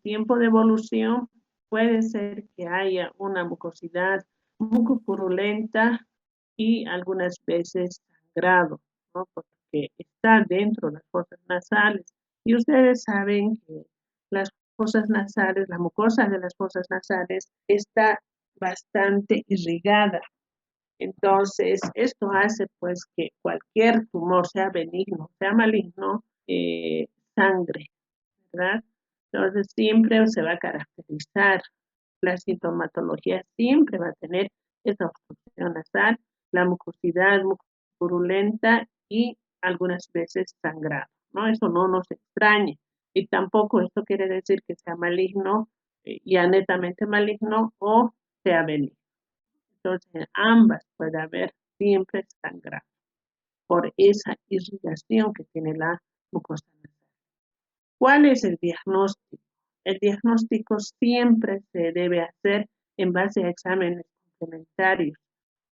tiempo de evolución puede ser que haya una mucosidad mucopurulenta y algunas veces sangrado, ¿no? Porque está dentro de las fosas nasales. Y ustedes saben que las fosas nasales, la mucosa de las fosas nasales está bastante irrigada. Entonces, esto hace pues que cualquier tumor, sea benigno, sea maligno, sangre, ¿verdad? Entonces, siempre se va a caracterizar la sintomatología, siempre va a tener esa obstrucción nasal, la mucosidad purulenta y algunas veces sangrado, ¿no? Eso no nos extraña. Y tampoco esto quiere decir que sea maligno, ya netamente maligno o sea benigno. Entonces, en ambas puede haber siempre sangrado por esa irrigación que tiene la mucosa nasal. ¿Cuál es el diagnóstico? El diagnóstico siempre se debe hacer en base a exámenes complementarios,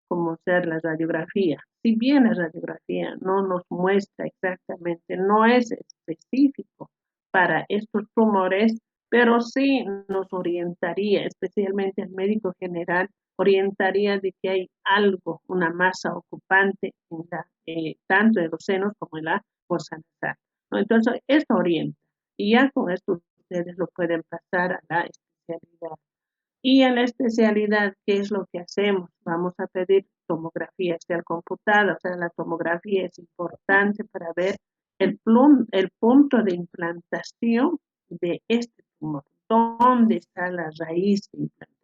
como ser la radiografía. Si bien la radiografía no nos muestra exactamente, no es específico para estos tumores, pero sí nos orientaría, especialmente el médico general, orientaría de que hay algo, una masa ocupante en tanto en los senos como en la fosa nasal, ¿no? Entonces, esto orienta. Y ya con esto ustedes lo pueden pasar a la especialidad. Y en la especialidad, ¿qué es lo que hacemos? Vamos a pedir tomografía al computador, o sea, la tomografía es importante para ver el punto de implantación de este tumor, dónde está la raíz de implantación.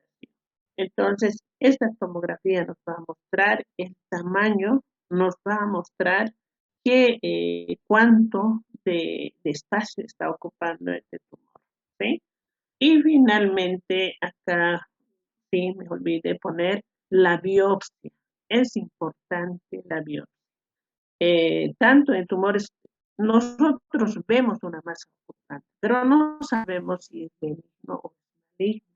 Entonces, esta tomografía nos va a mostrar el tamaño, nos va a mostrar cuánto de espacio está ocupando este tumor, ¿sí? Y finalmente, acá sí me olvidé poner la biopsia. Es importante la biopsia. Tanto en tumores, nosotros vemos una masa ocupante, pero no sabemos si es benigno o maligno.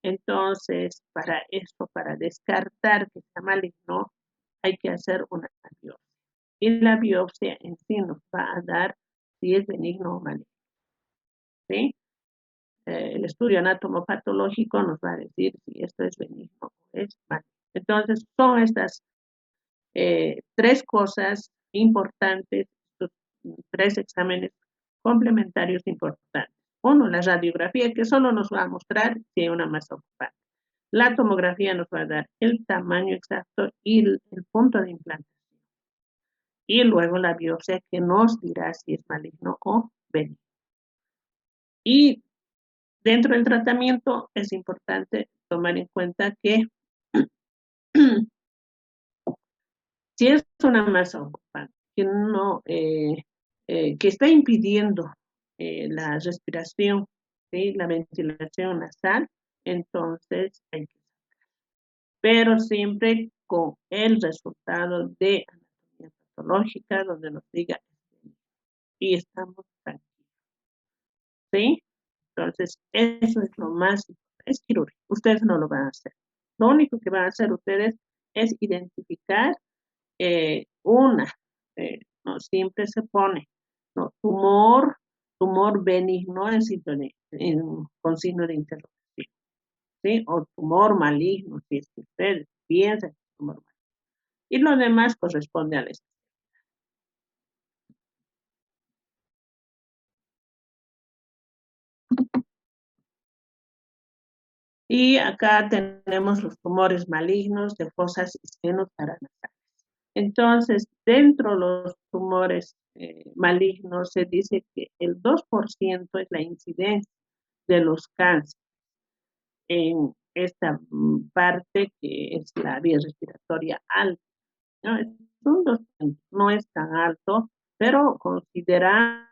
Entonces, para esto, para descartar que sea maligno, hay que hacer una biopsia. Y la biopsia en sí nos va a dar si es benigno o maligno, ¿sí? El estudio anatomopatológico nos va a decir si esto es benigno o es maligno. Entonces, son estas tres cosas importantes, estos tres exámenes complementarios importantes. Uno, la radiografía, que solo nos va a mostrar si hay una masa ocupante. La tomografía nos va a dar el tamaño exacto y el punto de implantación. Y luego la biopsia, que nos dirá si es maligno o benigno. Y dentro del tratamiento es importante tomar en cuenta que si es una masa ocupante que no, que está impidiendo la respiración, ¿sí? La ventilación nasal, entonces hay que, pero siempre con el resultado de anatomía patológica donde nos diga y estamos tranquilos, ¿sí? Entonces, eso es lo más importante. Es quirúrgico. Ustedes no lo van a hacer. Lo único que van a hacer ustedes es identificar una. No siempre se pone, no, tumor benigno con signo de interrogación, ¿sí? O tumor maligno, si es que ustedes piensan que es tumor maligno. Y lo demás corresponde al estudio. Y acá tenemos los tumores malignos de fosas y senos paranasales. Entonces, dentro de los tumores malignos se dice que el 2% es la incidencia de los cánceres en esta parte que es la vía respiratoria alta, ¿no? Es un 2%, no es tan alto, pero considera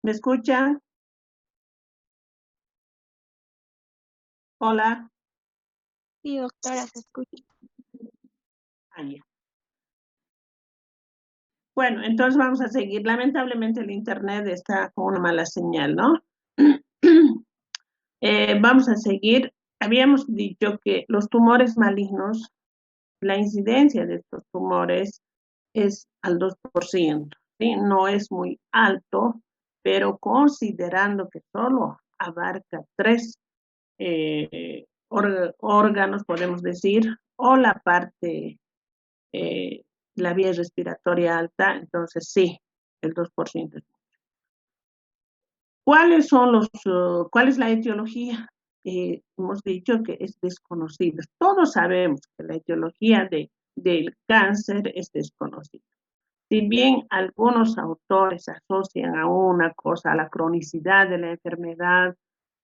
¿me escuchan? Hola. Sí, doctora, se escucha. Ah, ya. Bueno, entonces vamos a seguir. Lamentablemente el internet está con una mala señal, ¿no? Vamos a seguir. Habíamos dicho que los tumores malignos, la incidencia de estos tumores es al 2%, ¿sí? No es muy alto, pero considerando que solo abarca tres órganos, podemos decir, o la parte, eh, la vía respiratoria alta, entonces sí, el 2%. ¿Cuál es la etiología? Hemos dicho que es desconocida. Todos sabemos que la etiología del cáncer es desconocida. Si bien algunos autores asocian a una cosa, a la cronicidad de la enfermedad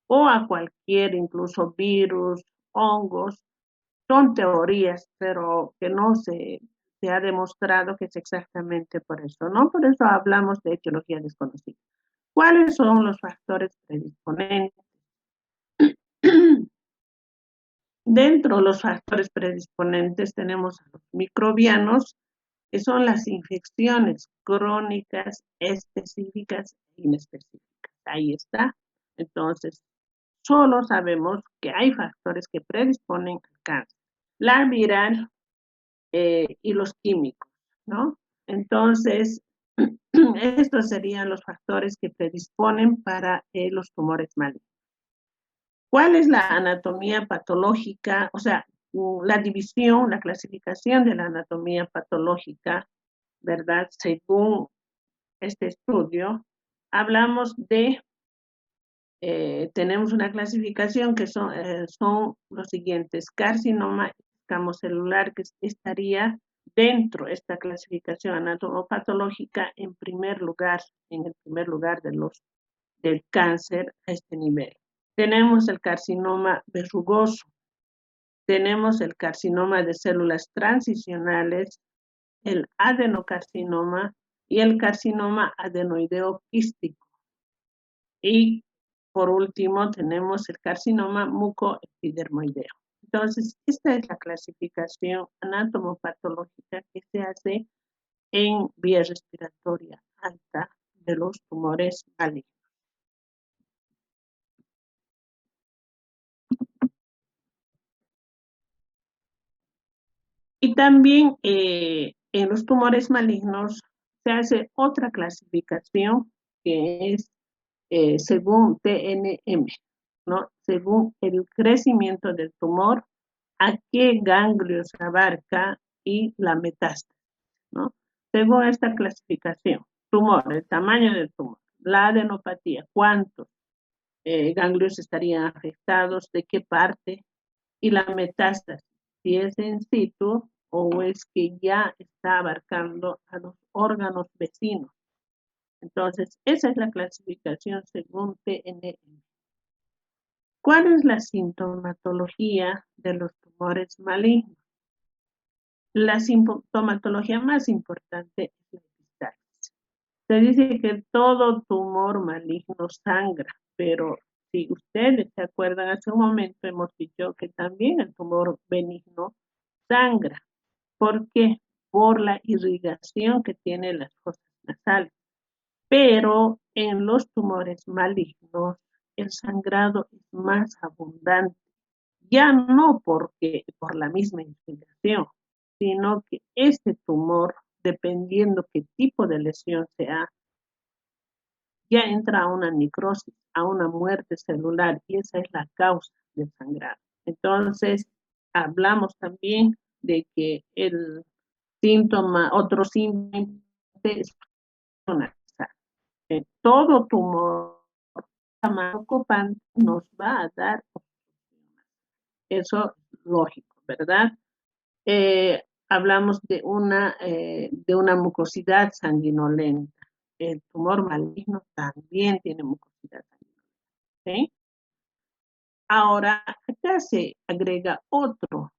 o a cualquier incluso virus, hongos, son teorías, pero que no se ha demostrado que es exactamente por eso, ¿no? Por eso hablamos de etiología desconocida. ¿Cuáles son los factores predisponentes? Dentro de los factores predisponentes tenemos a los microbianos, que son las infecciones crónicas, específicas e inespecíficas. Ahí está. Entonces, solo sabemos que hay factores que predisponen al cáncer. La viral y los químicos, ¿no? Entonces, estos serían los factores que predisponen para los tumores malignos. ¿Cuál es la anatomía patológica? O sea, la división, la clasificación de la anatomía patológica, ¿verdad? Según este estudio, hablamos tenemos una clasificación que son los siguientes: carcinoma escamocelular, que estaría dentro de esta clasificación anatomopatológica en primer lugar, en el primer lugar del cáncer a este nivel. Tenemos el carcinoma verrugoso, tenemos el carcinoma de células transicionales, el adenocarcinoma y el carcinoma adenoideo quístico. Y por último tenemos el carcinoma mucoepidermoideo. Entonces, esta es la clasificación anatomopatológica que se hace en vía respiratoria alta de los tumores malignos. Y también en los tumores malignos se hace otra clasificación que es según TNM, ¿no? Según el crecimiento del tumor, a qué ganglios abarca y la metástasis, ¿no? Según esta clasificación, tumor, el tamaño del tumor, la adenopatía, cuántos ganglios estarían afectados, de qué parte, y la metástasis, si es in situ o es que ya está abarcando a los órganos vecinos. Entonces, esa es la clasificación según TNM. ¿Cuál es la sintomatología de los tumores malignos? La sintomatología más importante es la epistaxis. Se dice que todo tumor maligno sangra, pero si ustedes se acuerdan, hace un momento hemos dicho que también el tumor benigno sangra. ¿Por qué? Por la irrigación que tienen las fosas nasales. Pero en los tumores malignos el sangrado es más abundante, ya no por la misma infiltración, sino que este tumor, dependiendo qué tipo de lesión sea, ya entra a una necrosis, a una muerte celular, y esa es la causa del sangrado. Entonces, hablamos también de que el síntoma, otro síntoma es todo tumor ocupante nos va a dar eso lógico, ¿verdad? Hablamos de una mucosidad sanguinolenta. El tumor maligno también tiene mucosidad sanguinolenta. ¿Sí? Ahora, acá se agrega otro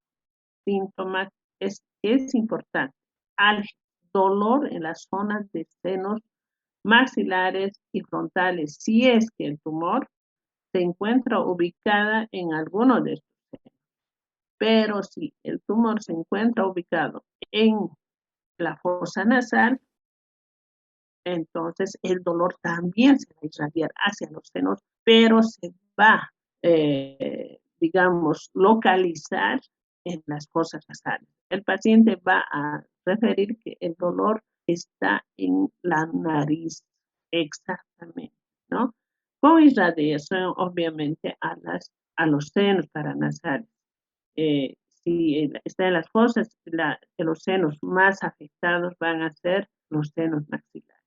síntoma que es importante: al dolor en las zonas de senos maxilares y frontales, si es que el tumor se encuentra ubicada en alguno de estos senos. Pero si el tumor se encuentra ubicado en la fosa nasal, entonces el dolor también se va a irradiar hacia los senos, pero se va, digamos, localizar en las fosas nasales. El paciente va a referir que el dolor está en la nariz, exactamente, ¿no? Con irradiación, obviamente, a los senos paranasales. Si está en las fosas, los senos más afectados van a ser los senos maxilares,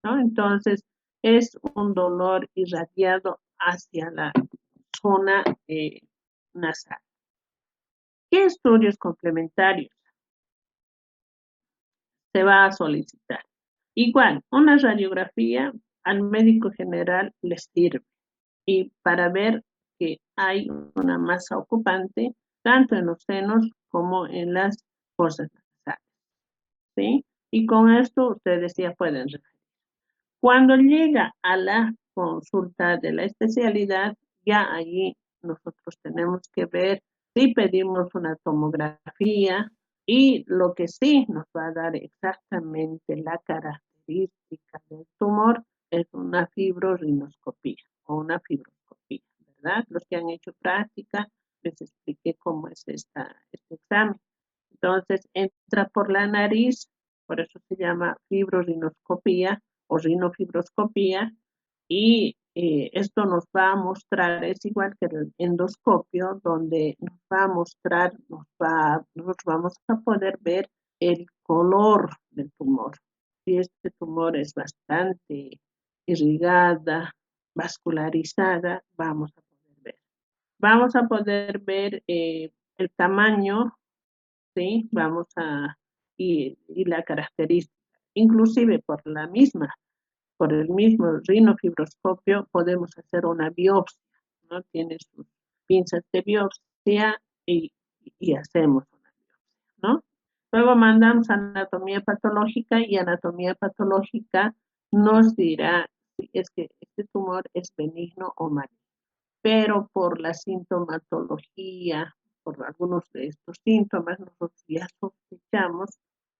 ¿no? Entonces, es un dolor irradiado hacia la zona nasal. ¿Qué estudios complementarios se va a solicitar? Igual, una radiografía al médico general le sirve y para ver que hay una masa ocupante tanto en los senos como en las fosas nasales, ¿sí? Y con esto ustedes ya pueden referir. Cuando llega a la consulta de la especialidad, ya allí nosotros tenemos que ver si pedimos una tomografía y lo que sí nos va a dar exactamente la característica del tumor es una fibrorinoscopía o una fibroscopía, ¿verdad? Los que han hecho práctica, les expliqué cómo es este examen. Entonces, entra por la nariz, por eso se llama fibrorinoscopía o rinofibroscopía, y esto nos va a mostrar, es igual que el endoscopio, donde nos va a mostrar, nosotros vamos a poder ver el color del tumor. Si este tumor es bastante irrigada, vascularizada, vamos a poder ver. Vamos a poder ver el tamaño, ¿sí? Y la característica, inclusive por el mismo rinofibroscopio podemos hacer una biopsia, ¿no? Tiene sus pinzas de biopsia y hacemos una biopsia, ¿no? Luego mandamos a anatomía patológica y anatomía patológica nos dirá si es que este tumor es benigno o maligno. Pero por la sintomatología, por algunos de estos síntomas, nosotros ya sospechamos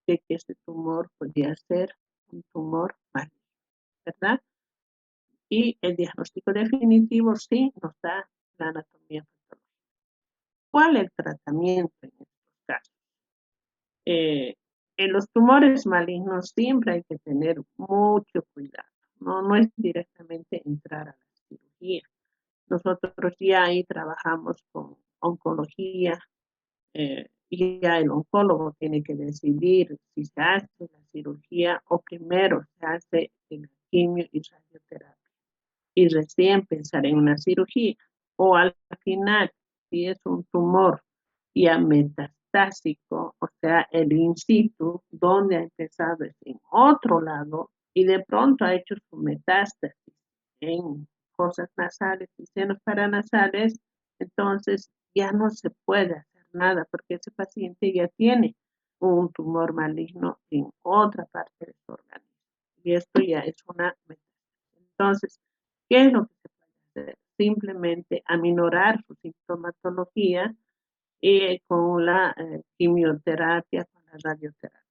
de que este tumor podría ser un tumor maligno, ¿verdad? Y el diagnóstico definitivo sí nos da la anatomía patológica. ¿Cuál es el tratamiento en estos casos? En los tumores malignos siempre hay que tener mucho cuidado, ¿no? No es directamente entrar a la cirugía. Nosotros ya ahí trabajamos con oncología y ya el oncólogo tiene que decidir si se hace la cirugía o primero se hace la quimio y radioterapia y recién pensar en una cirugía. O al final, si es un tumor ya metastásico, o sea, el in situ, donde ha empezado es en otro lado y de pronto ha hecho su metástasis en fosas nasales y senos paranasales, entonces ya no se puede hacer nada porque ese paciente ya tiene un tumor maligno en otra parte de su organismo. Y esto ya es una metástasis. Entonces, ¿qué es lo que se puede hacer? Simplemente aminorar su sintomatología con la quimioterapia, con la radioterapia.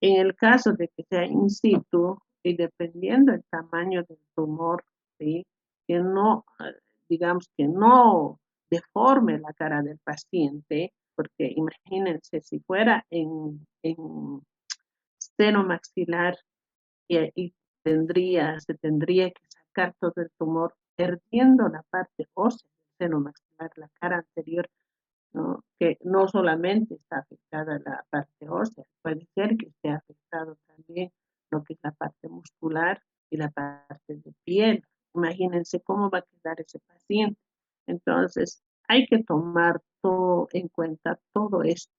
En el caso de que sea in situ y dependiendo del tamaño del tumor, ¿sí? Que no, digamos que no deforme la cara del paciente, porque imagínense si fuera en seno maxilar y se tendría que sacar todo el tumor, perdiendo la parte ósea del seno maxilar, la cara anterior, ¿no? Que no solamente está afectada la parte ósea, puede ser que esté afectado también lo que es la parte muscular y la parte de piel. Imagínense cómo va a quedar ese paciente. Entonces, hay que tomar todo en cuenta todo esto.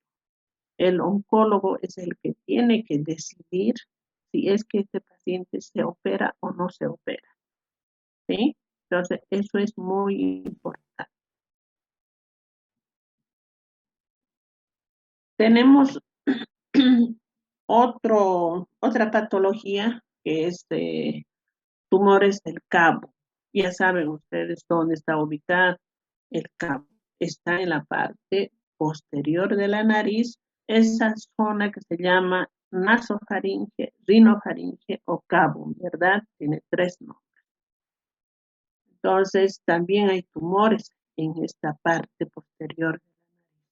El oncólogo es el que tiene que decidir si es que este paciente se opera o no se opera, ¿sí? Entonces, eso es muy importante. Tenemos otra patología que es de tumores del cabo. Ya saben ustedes dónde está ubicado el cabo. Está en la parte posterior de la nariz, esa zona que se llama nasofaringe, rinofaringe o cabo, ¿verdad? Tiene tres nombres. Entonces, también hay tumores en esta parte posterior de la nariz.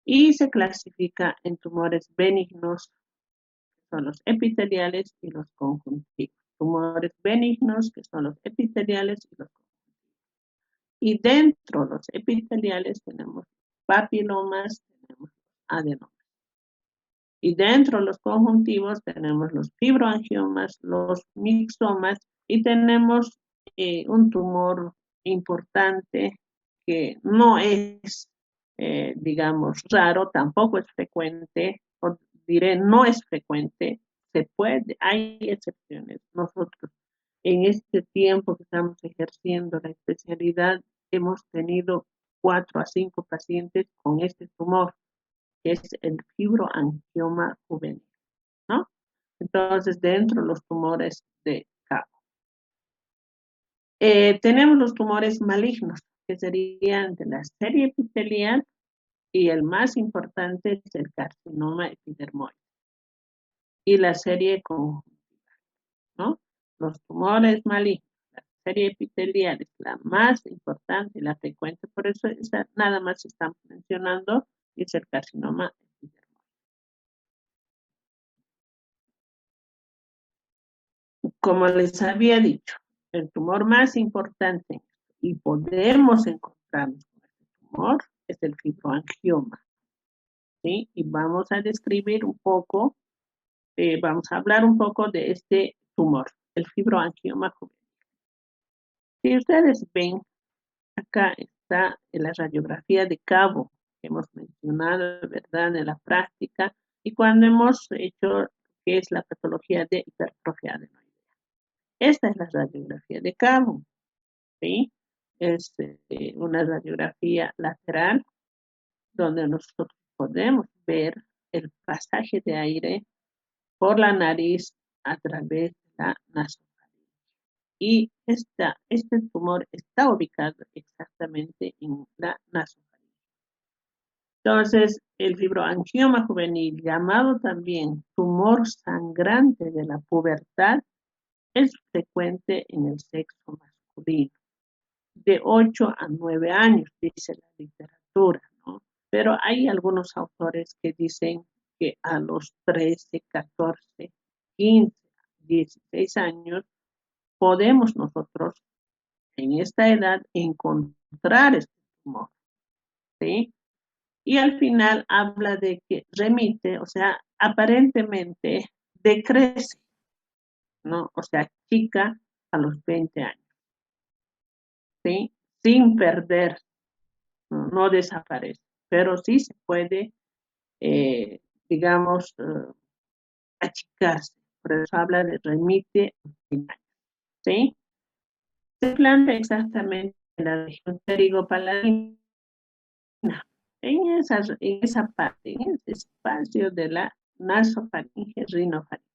Y se clasifica en tumores benignos, que son los epiteliales y los conjuntivos. Tumores benignos, que son los epiteliales y los conjuntivos. Y dentro de los epiteliales tenemos papilomas, tenemos adenomas. Y dentro de los conjuntivos tenemos los fibroangiomas, los mixomas y tenemos un tumor importante que no es, digamos, raro, tampoco es frecuente, o diré no es frecuente, se puede, hay excepciones. Nosotros en este tiempo que estamos ejerciendo la especialidad hemos tenido 4 a 5 pacientes con este tumor, que es el fibroangioma juvenil, ¿no? Entonces, dentro de los tumores de cabo. Tenemos los tumores malignos, que serían de la serie epitelial, y el más importante es el carcinoma epidermoide. Y la serie conjuntiva, ¿no? Los tumores malignos, la serie epitelial es la más importante y la frecuente, por eso esa nada más estamos mencionando, es el carcinoma epidermoide. Como les había dicho, el tumor más importante y podemos encontrarnos con este tumor es el fibroangioma, ¿sí? Y vamos a describir un poco, vamos a hablar un poco de este tumor, el fibroangioma juvenil. Si ustedes ven, acá está en la radiografía de cabo que hemos mencionado, ¿verdad?, en la práctica, y cuando hemos hecho que es la patología de hipertrofia adenoidea. Esta es la radiografía de cabo, ¿sí? Es una radiografía lateral donde nosotros podemos ver el pasaje de aire por la nariz a través de la nasofaringe. Y este tumor está ubicado exactamente en la nasofaringe. Entonces, el fibroangioma juvenil, llamado también tumor sangrante de la pubertad, es frecuente en el sexo masculino, de 8 a 9 años, dice la literatura, ¿no? Pero hay algunos autores que dicen que a los 13, 14, 15, 16 años podemos nosotros en esta edad encontrar este tumor, ¿sí? Y al final habla de que remite, o sea, aparentemente decrece, ¿no? O sea, chica a los 20 años, ¿sí? Sin perder, no desaparece, pero sí se puede, digamos, achicarse. Por eso habla de remite al final, ¿sí? Se planta exactamente en la región pterigopaladina, en esa parte, en ese espacio de la nasofaringe rinofaringe.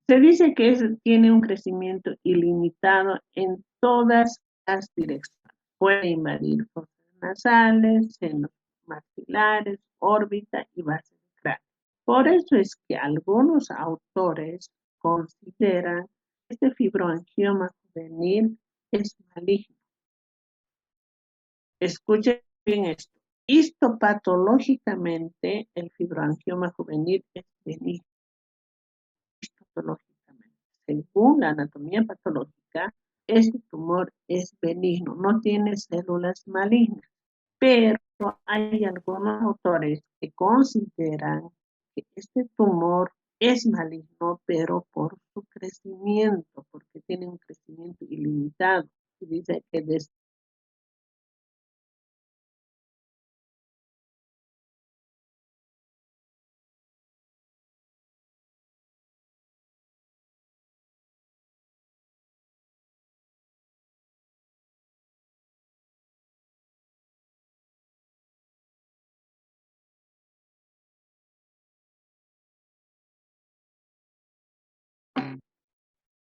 Se dice que tiene un crecimiento ilimitado en todas las direcciones. Puede invadir fosas nasales, senos maxilares, órbita y base de cráneo. Por eso es que algunos autores consideran que este fibroangioma juvenil es maligno. Escuchen bien esto. Histopatológicamente, el fibroangioma juvenil es benigno. Histopatológicamente, según la anatomía patológica, este tumor es benigno, no tiene células malignas. Pero hay algunos autores que consideran que este tumor es maligno, pero por su crecimiento, porque tiene un crecimiento ilimitado. Y dice que desde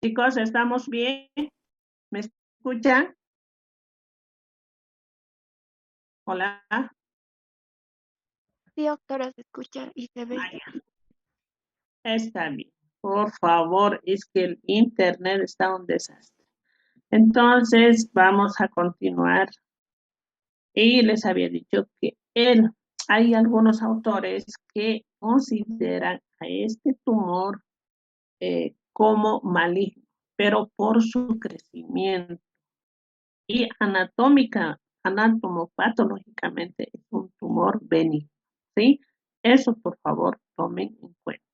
chicos, ¿estamos bien? ¿Me escuchan? Hola. Sí, doctora, se escucha y se ve. Está bien. Por favor, es que el internet está un desastre. Entonces, vamos a continuar. Y les había dicho que hay algunos autores que consideran a este tumor como maligno, pero por su crecimiento y anatomopatológicamente es un tumor benigno, ¿sí? Eso, por favor, tomen en cuenta.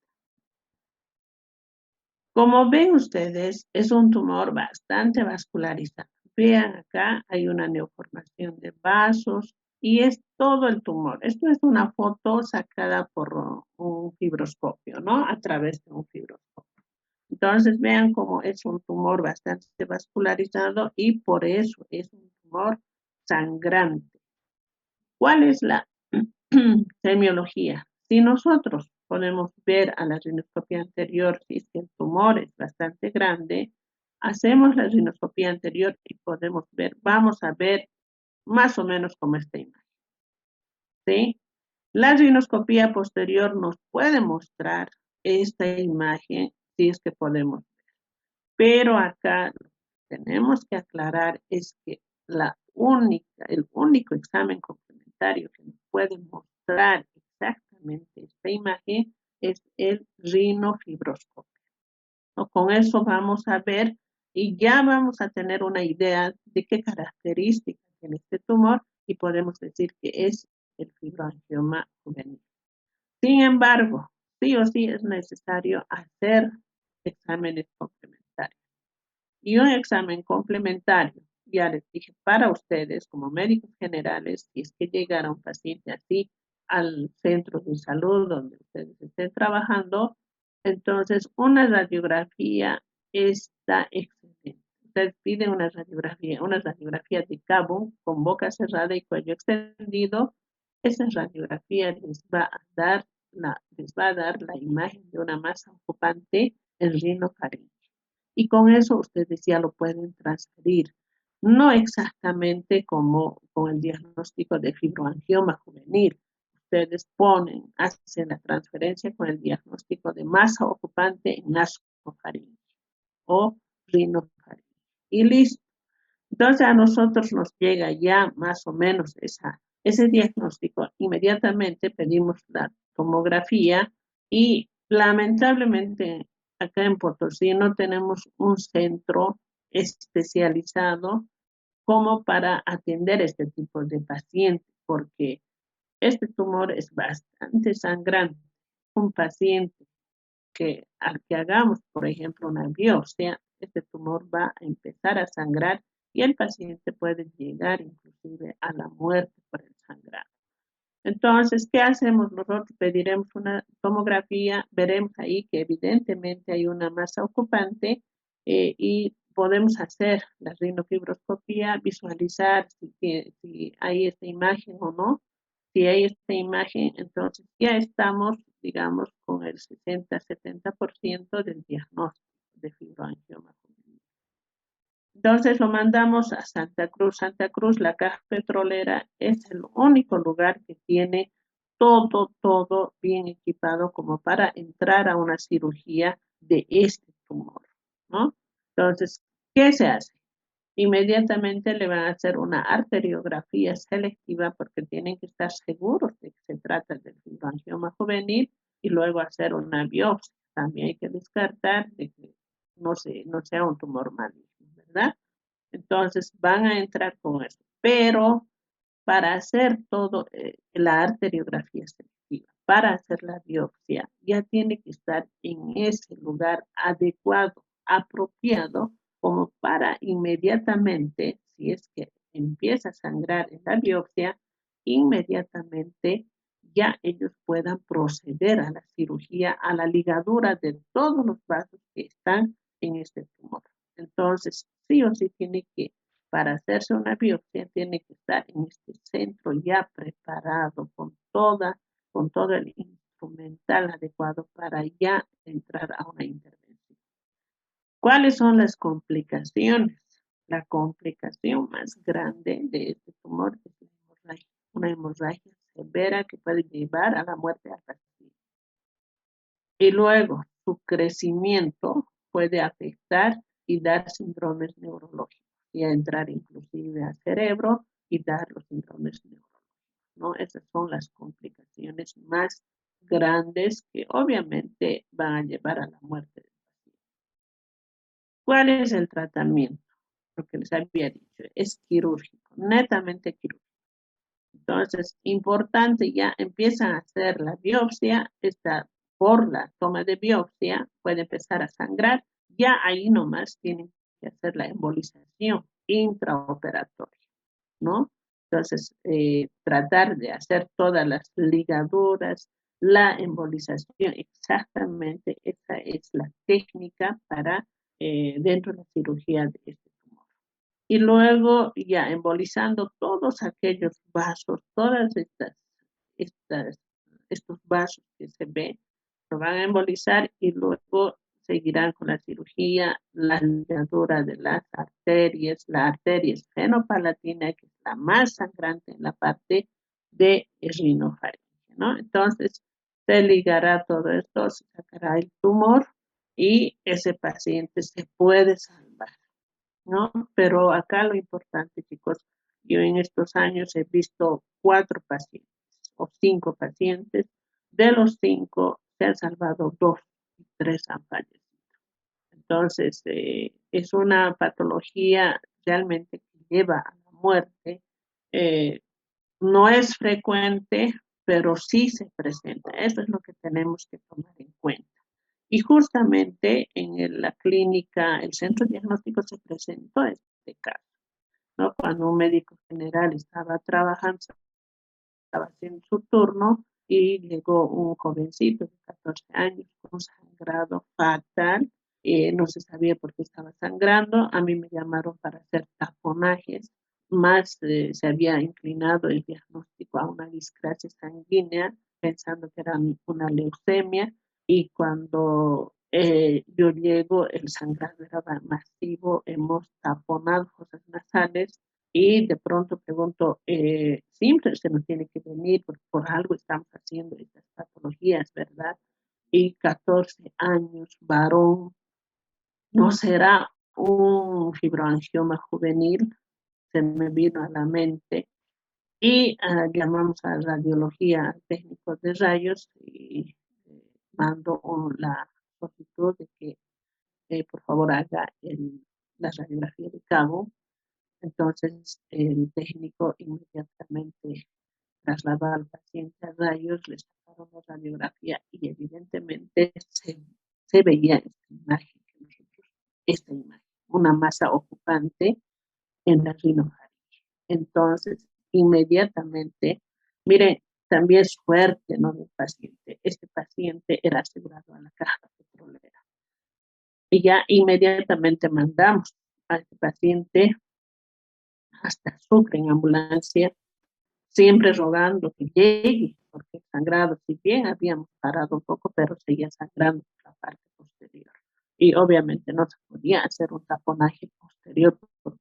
Como ven ustedes, es un tumor bastante vascularizado. Vean acá, hay una neoformación de vasos y es todo el tumor. Esto es una foto sacada por un fibroscopio, ¿no? A través de un fibroscopio. Entonces vean cómo es un tumor bastante vascularizado y por eso es un tumor sangrante. ¿Cuál es la semiología? Si nosotros podemos ver a la rinoscopía anterior, si es que el tumor es bastante grande, hacemos la rinoscopía anterior y podemos ver, vamos a ver más o menos como esta imagen, ¿sí? La rinoscopía posterior nos puede mostrar esta imagen si es que podemos, pero acá lo que tenemos que aclarar es que el único examen complementario que nos puede mostrar exactamente esta imagen es el rinofibroscopio, ¿no? Con eso vamos a ver y ya vamos a tener una idea de qué características tiene este tumor y podemos decir que es el fibroangioma juvenil. Sin embargo, sí o sí es necesario hacer exámenes complementarios. Y un examen complementario, ya les dije, para ustedes como médicos generales, si es que llegara un paciente así al centro de salud donde ustedes estén trabajando, entonces una radiografía está excelente. Ustedes piden una radiografía de cabo con boca cerrada y cuello extendido. Esa radiografía les va a dar la imagen de una masa ocupante en rinofaringe y con eso ustedes ya lo pueden transferir. No exactamente como con el diagnóstico de fibroangioma juvenil. Ustedes hacen la transferencia con el diagnóstico de masa ocupante en nasofaringe o rinofaringe. Y listo. Entonces a nosotros nos llega ya más o menos ese diagnóstico. Inmediatamente pedimos la tomografía y lamentablemente acá en Potosí no tenemos un centro especializado como para atender este tipo de pacientes, porque este tumor es bastante sangrante. Un paciente al que hagamos, por ejemplo, una biopsia, este tumor va a empezar a sangrar y el paciente puede llegar inclusive a la muerte por el sangrado. Entonces, ¿qué hacemos? Nosotros pediremos una tomografía, veremos ahí que evidentemente hay una masa ocupante y podemos hacer la rinofibroscopía, visualizar si hay esta imagen o no. Si hay esta imagen, entonces ya estamos, digamos, con el 60-70% del diagnóstico de fibroangioma. Entonces lo mandamos a Santa Cruz. Santa Cruz, la caja petrolera, es el único lugar que tiene todo bien equipado como para entrar a una cirugía de este tumor, ¿no? Entonces, ¿qué se hace? Inmediatamente le van a hacer una arteriografía selectiva porque tienen que estar seguros de que se trata del fibroangioma juvenil y luego hacer una biopsia. También hay que descartar de que no sea un tumor maligno, ¿verdad? Entonces van a entrar con eso. Pero para hacer todo, la arteriografía selectiva, para hacer la biopsia, ya tiene que estar en ese lugar adecuado, apropiado, como para inmediatamente, si es que empieza a sangrar en la biopsia, inmediatamente ya ellos puedan proceder a la cirugía, a la ligadura de todos los vasos que están en este tumor. Entonces, sí o sí tiene que, para hacerse una biopsia, tiene que estar en este centro ya preparado con todo el instrumental adecuado para ya entrar a una intervención. ¿Cuáles son las complicaciones? la complicación más grande de este tumor es la hemorragia, una hemorragia severa que puede llevar a la muerte al paciente. Y luego su crecimiento puede afectar y dar síndromes neurológicos y entrar inclusive al cerebro y dar los síndromes neurológicos, ¿no? Esas son las complicaciones más grandes que obviamente van a llevar a la muerte del paciente. ¿Cuál es el tratamiento? Lo que les había dicho, es quirúrgico, netamente quirúrgico. Entonces, importante, ya empiezan a hacer la biopsia, está por la toma de biopsia, puede empezar a sangrar, ya ahí nomás tienen que hacer la embolización intraoperatoria, ¿no? Entonces, tratar de hacer todas las ligaduras, la embolización, exactamente esa es la técnica para dentro de la cirugía de este tumor. Y luego ya embolizando todos aquellos vasos, todas estas, estos vasos que se ven, lo van a embolizar y luego seguirán con la cirugía, la ligadura de las arterias, la arteria esfenopalatina, que es la más sangrante en la parte de rinofaringe, ¿no? Entonces, se ligará todo esto, se sacará el tumor y ese paciente se puede salvar, ¿no? Pero acá lo importante, chicos, yo en estos años he visto 4 pacientes o 5 pacientes. De los 5 se han salvado 2 y 3 han fallecido. Entonces, es una patología realmente que lleva a la muerte. Eh, no es frecuente, pero sí se presenta. Eso es lo que tenemos que tomar en cuenta. Y justamente la clínica, el centro diagnóstico se presentó este caso, ¿no? Cuando un médico general estaba trabajando, estaba haciendo su turno y llegó un jovencito de 14 años con un sangrado fatal. No se sabía por qué estaba sangrando. A mí me llamaron para hacer taponajes, más se había inclinado el diagnóstico a una discrasia sanguínea, pensando que era una leucemia. Y cuando yo llego, el sangrado era masivo, hemos taponado fosas nasales y de pronto pregunto, siempre se nos tiene que venir, por algo estamos haciendo estas patologías, ¿verdad? Y 14 años, varón, ¿no será un fibroangioma juvenil? Se me vino a la mente. Y llamamos a radiología, al técnico de rayos, y mando la solicitud de que por favor haga la radiografía de cabo. Entonces el técnico inmediatamente trasladó al paciente a rayos, le sacaron la radiografía y evidentemente se veía esta imagen, una masa ocupante en la rinofaringe. Entonces, inmediatamente, mire, también suerte, ¿no? Del paciente. Este paciente era asegurado a la caja petrolera. Y ya inmediatamente mandamos a este paciente hasta Sucre en ambulancia, siempre rogando que llegue, porque el sangrado, si bien habíamos parado un poco, pero seguía sangrando por la parte posterior. Y obviamente no se podía hacer un taponaje posterior porque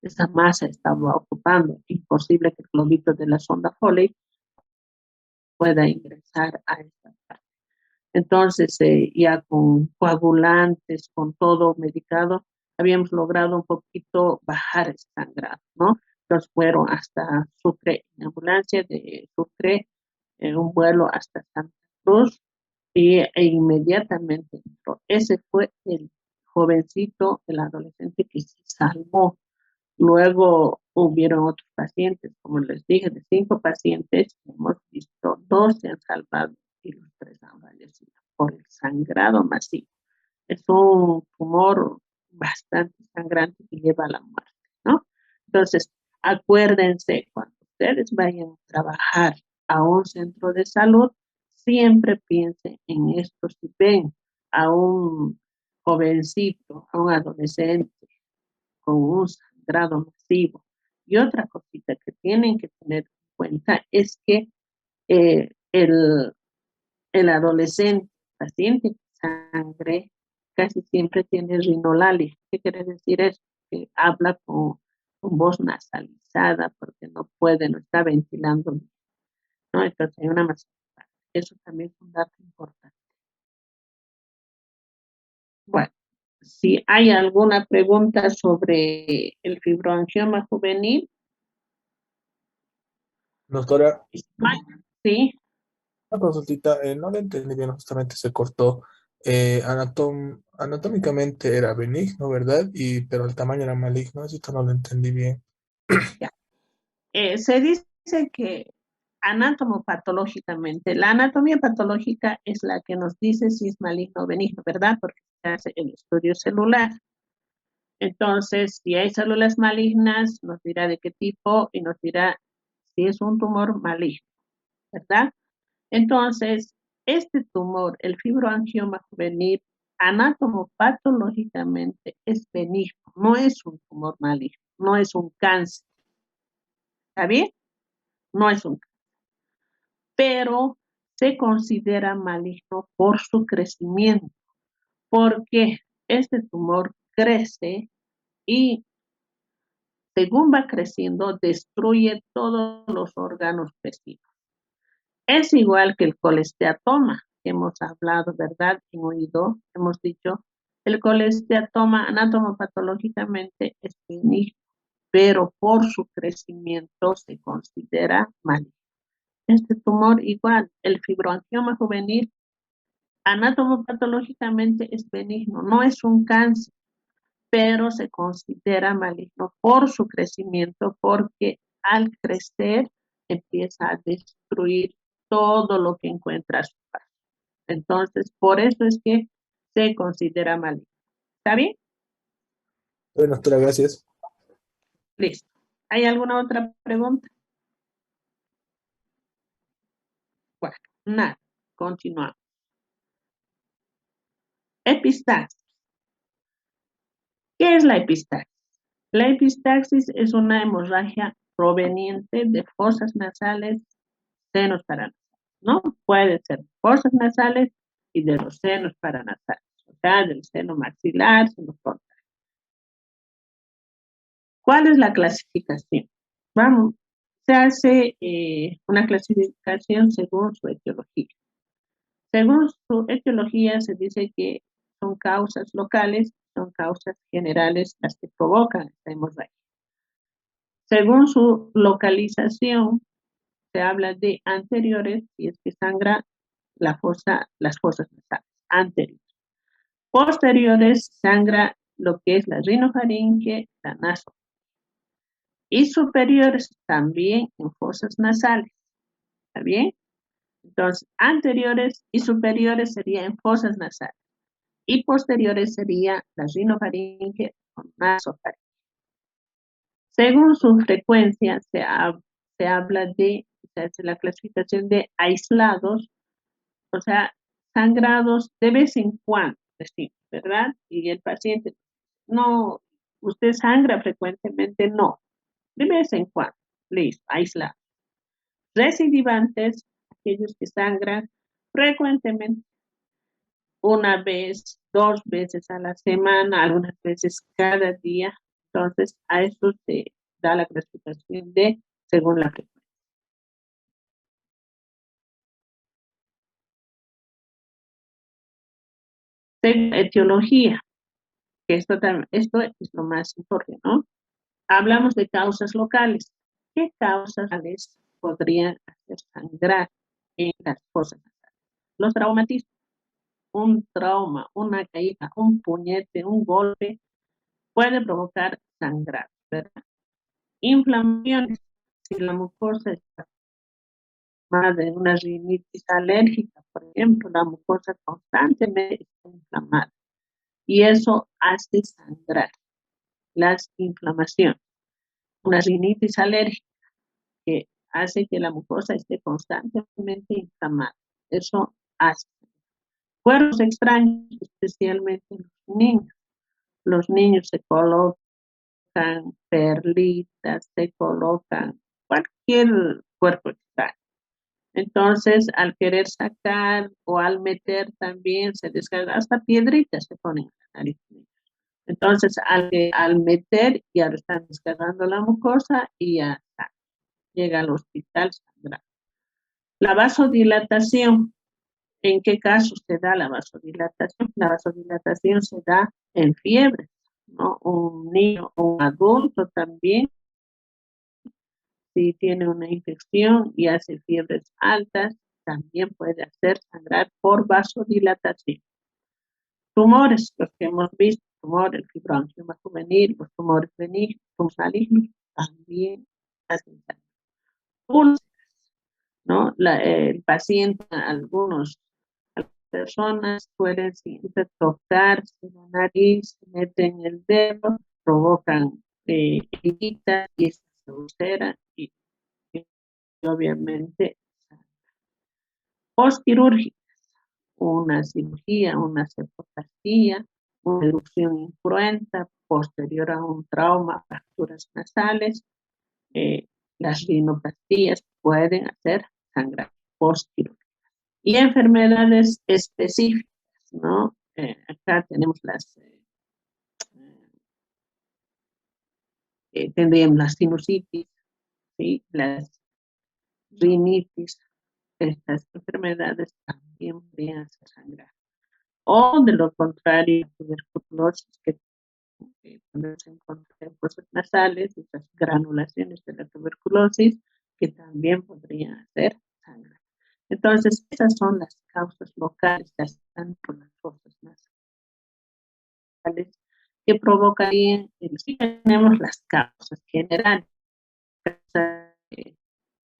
esa masa estaba ocupando. Imposible que el globito de la sonda Foley pueda ingresar a esta parte. Entonces, ya con coagulantes, con todo medicado, habíamos logrado un poquito bajar el sangrado, ¿no? Entonces fueron hasta Sucre en ambulancia, de Sucre en un vuelo hasta Santa Cruz e inmediatamente entró. Ese fue el jovencito, el adolescente que se salvó. Luego hubieron otros pacientes, como les dije, de 5 pacientes, hemos visto 2 se han salvado y los 3 han fallecido por el sangrado masivo. Es un tumor bastante sangrante que lleva a la muerte, ¿no? Entonces, acuérdense, cuando ustedes vayan a trabajar a un centro de salud, siempre piensen en esto. Si ven a un jovencito, a un adolescente con un sangrado masivo. Y otra cosita que tienen que tener en cuenta es que el adolescente paciente que sangre casi siempre tiene rinolalia. ¿Qué quiere decir eso? que habla con voz nasalizada porque no puede, no está ventilando, ¿no? Entonces hay una masa. Eso también es un dato importante. Bueno, si hay alguna pregunta sobre el fibroangioma juvenil, Doctora, sí, una consultita, no le entendí bien, justamente se cortó. Anatómicamente era benigno, ¿verdad? Pero el tamaño era maligno, eso no lo entendí bien. ya. Se dice que anatomopatológicamente, la anatomía patológica es la que nos dice si es maligno o benigno, ¿verdad? Porque se hace el estudio celular. Entonces, si hay células malignas, nos dirá de qué tipo y nos dirá si es un tumor maligno, ¿verdad? Entonces, este tumor, el fibroangioma juvenil, anatomopatológicamente es benigno, no es un tumor maligno, no es un cáncer, ¿está bien? No es un cáncer, pero se considera maligno por su crecimiento, porque este tumor crece y según va creciendo, destruye todos los órganos vecinos. Es igual que el colesteatoma, que hemos hablado, ¿verdad? En oído, hemos dicho, el colesteatoma anatomopatológicamente es benigno, pero por su crecimiento se considera maligno. Este tumor igual, el fibroangioma juvenil, anatomopatológicamente es benigno, no es un cáncer, pero se considera maligno por su crecimiento, porque al crecer empieza a destruir todo lo que encuentra a su paso. Entonces, por eso es que se considera maligno. ¿Está bien? Bueno, doctora, gracias. Listo. ¿Hay alguna otra pregunta? Bueno, nada. Continuamos. Epistaxis. ¿Qué es la epistaxis? La epistaxis es una hemorragia proveniente de fosas nasales, senos paranasales, ¿no? Puede ser fosas nasales y de los senos paranasales, o sea, del seno maxilar, seno frontal. ¿Cuál es la clasificación? Vamos, se hace una clasificación según su etiología. Según su etiología se dice que son causas locales, son causas generales las que provocan esta hemorragia. Según su localización, se habla de anteriores, y es que sangra las fosas nasales, anteriores. Posteriores, sangra lo que es la rinofaringe, la naso. Y superiores también en fosas nasales. ¿Está bien? Entonces, anteriores y superiores serían en fosas nasales. Y posteriores sería la rinofaringe o nasofaringe. Según su frecuencia, se habla de, se hace la clasificación de aislados, o sea, sangrados de vez en cuando, decimos, ¿verdad? Y el paciente, no, usted sangra frecuentemente, no, de vez en cuando, listo, aislados. Recidivantes, aquellos que sangran frecuentemente, una vez, dos veces a la semana, algunas veces cada día. Entonces, a eso se da la clasificación de según la frecuencia. Etiología, que esto es lo más importante, ¿no? Hablamos de causas locales. ¿Qué causas locales podrían hacer sangrar en las fosas nasales? Los traumatismos. Un trauma, una caída, un puñete, un golpe puede provocar sangrado, ¿verdad? Inflamaciones. Si la mucosa está de una rinitis alérgica, por ejemplo, la mucosa constantemente está inflamada y eso hace sangrar las inflamaciones. Una rinitis alérgica que hace que la mucosa esté constantemente inflamada. Eso hace. Cuerpos extraños, especialmente los niños. Los niños se colocan perlitas, se colocan cualquier cuerpo extraño. Entonces, al querer sacar o al meter también se descarga, hasta piedritas se ponen en la nariz. Entonces, al meter, ya le están descargando la mucosa y ya está, llega al hospital sangrando. La vasodilatación, ¿en qué caso se da la vasodilatación? La vasodilatación se da en fiebre, ¿no? Un niño o un adulto también, si tiene una infección y hace fiebres altas, también puede hacer sangrar por vasodilatación. Tumores, los que hemos visto, tumor, el fibroangioma juvenil, los tumores benignos, tumores malignos, también hacen sangrar. Úlceras, ¿no? El paciente, algunas personas pueden siempre tocarse la nariz, meten el dedo, provocan heridas y se ulcera y obviamente postquirúrgica, una cirugía, una cefoplastía, una reducción incruenta posterior a un trauma, fracturas nasales, eh, las rinoplastías pueden hacer sangrar postquirúrgica. Y enfermedades específicas, ¿no? Acá tenemos tendríamos la sinusitis, ¿sí? Las rinitis, estas enfermedades también podrían hacer sangrar. O de lo contrario, la tuberculosis, que podemos encontrar en fosas nasales, esas granulaciones de la tuberculosis, que también podrían hacer sangrar. Entonces, esas son las causas locales que están por las fosas nasales que provocarían, sí tenemos las causas generales que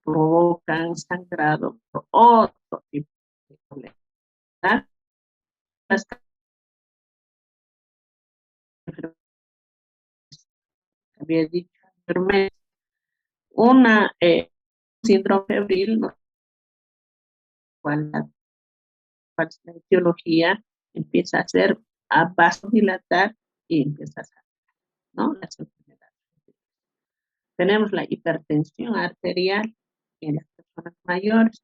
provocan sangrado por otro tipo de problemas. Las enfermedades que había dicho anteriormente, una síndrome febril, ¿no? Cual la etiología empieza a vasodilatar y empieza a sangrar, ¿no? Las enfermedades. Tenemos la hipertensión arterial en las personas mayores.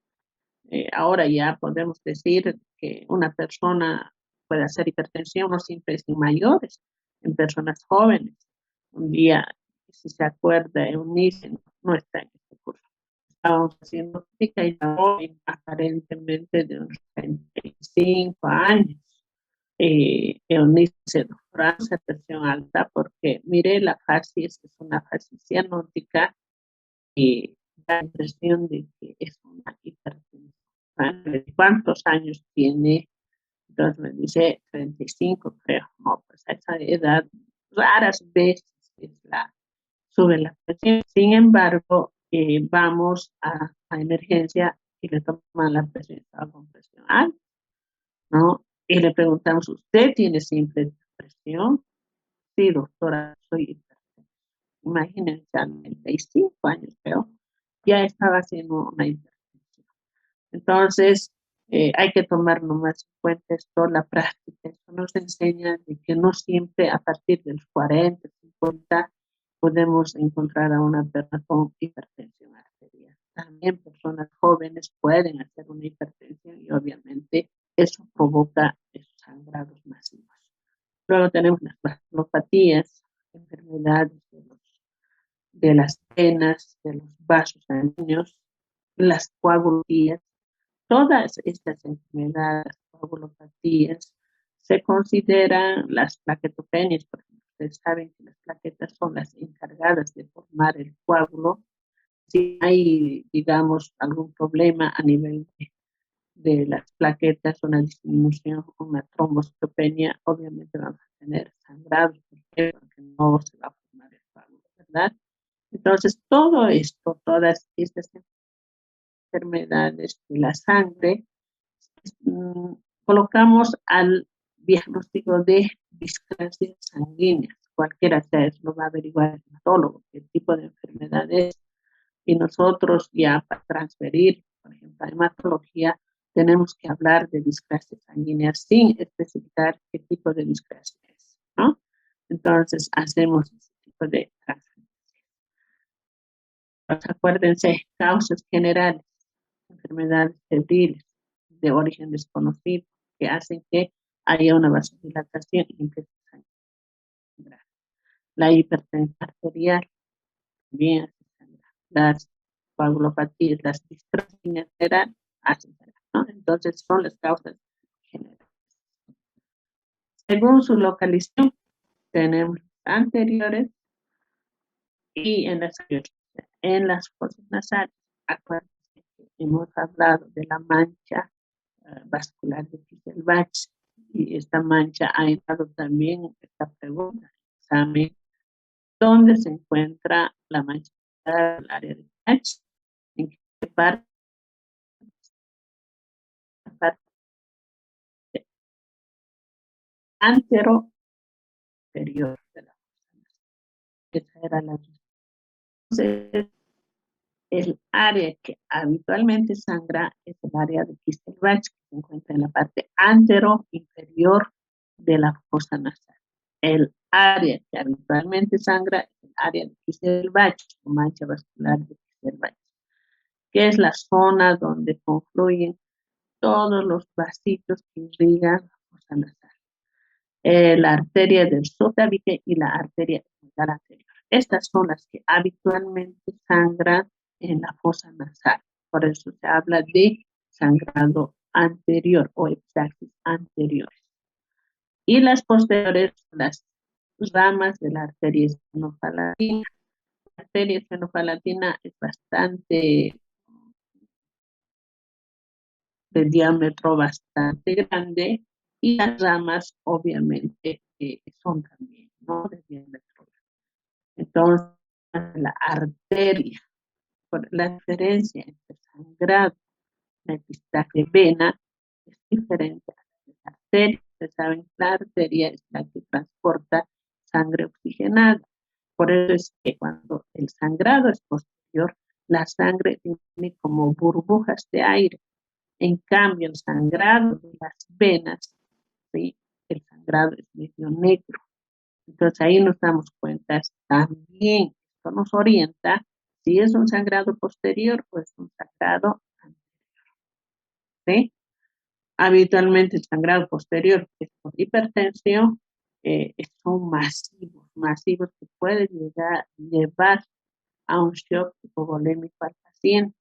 Ahora ya podemos decir que una persona puede hacer hipertensión no siempre es en mayores, en personas jóvenes. Un día, si se acuerda, Eunice no está en este curso. Estábamos haciendo física y la joven aparentemente de unos 35 años. Eunice, Francia, presión alta, porque mire la facies, es una fascia cianótica y da la impresión de que es una hipertensión. ¿Cuántos años tiene? Entonces me dice 35, creo. No, pues a esa edad raras veces sube la presión. Sin embargo, vamos a emergencia y le toman la presión, estaba con presión alta, ¿no? Y le preguntamos, ¿usted tiene simple presión? Sí, doctora, soy hipertensa. Imagínense, a 95 años, creo, ya estaba haciendo una hipertensión. Entonces, hay que tomar nomás en cuenta esto, la práctica. Esto nos enseña de que no siempre a partir de los 40, 50 podemos encontrar a una persona con hipertensión arterial. También personas jóvenes pueden hacer una hipertensión y obviamente eso provoca esos sangrados masivos. Luego tenemos las vasculopatías, enfermedades de las venas, de los vasos sanguíneos, las coagulopatías. Todas estas enfermedades, coagulopatías, se consideran las plaquetopenias, porque ustedes saben que las plaquetas son las encargadas de formar el coágulo. Si hay, digamos, algún problema a nivel de las plaquetas, una disminución, una trombocitopenia, obviamente vamos a tener sangrado, porque no se va a formar el coágulo, ¿verdad? Entonces, todo esto, todas estas enfermedades de la sangre, colocamos al diagnóstico de discrasias sanguíneas. Cualquiera sea eso, lo va a averiguar el hematólogo, qué tipo de enfermedad es. Y nosotros ya para transferir, por ejemplo, a hematología, tenemos que hablar de discrasia sanguínea sin especificar qué tipo de discrasia es, ¿no? Entonces, hacemos ese tipo de transferencia. Pues acuérdense, causas generales, enfermedades febriles de origen desconocido, que hacen que haya una vasodilatación y empiece a sangrar. La hipertensión arterial también hace sangrar. Las coagulopatías, las distrofia en general hacen sangrar, ¿no? Entonces son las causas generales. Según su localización, tenemos anteriores y en las fosas nasales. Acuérdense que hemos hablado de la mancha vascular de Kisselbach y esta mancha ha entrado también en esta pregunta. Examen, ¿dónde se encuentra la mancha del área de Bach? ¿En qué parte? Parte antero superior de la fosa nasal. Esa era la respuesta. Entonces, el área que habitualmente sangra es el área de Kistelbach, que se encuentra en la parte antero inferior de la fosa nasal. El área que habitualmente sangra es el área de Kistelbach, o mancha vascular de Kistelbach, que es la zona donde confluyen todos los vasitos que irrigan la fosa nasal. La arteria del sotabique y la arteria central anterior. Estas son las que habitualmente sangran en la fosa nasal. Por eso se habla de sangrado anterior o epistaxis anteriores. Y las posteriores, las ramas de la arteria esfenofalatina. La arteria esfenofalatina es bastante de diámetro bastante grande y las ramas obviamente son también, ¿no? De diámetro grande. Entonces, la arteria, por la diferencia entre sangrado y la epistaxia de vena es diferente a la arteria. Ustedes saben que la arteria es la que transporta sangre oxigenada. Por eso es que cuando el sangrado es posterior, la sangre tiene como burbujas de aire. En cambio, el sangrado de las venas, ¿sí? El sangrado es medio negro. Entonces ahí nos damos cuenta también, esto nos orienta si es un sangrado posterior o es un sangrado anterior. ¿Sí? Habitualmente el sangrado posterior, que es por hipertensión, son masivos que pueden llevar a un shock hipovolémico al paciente,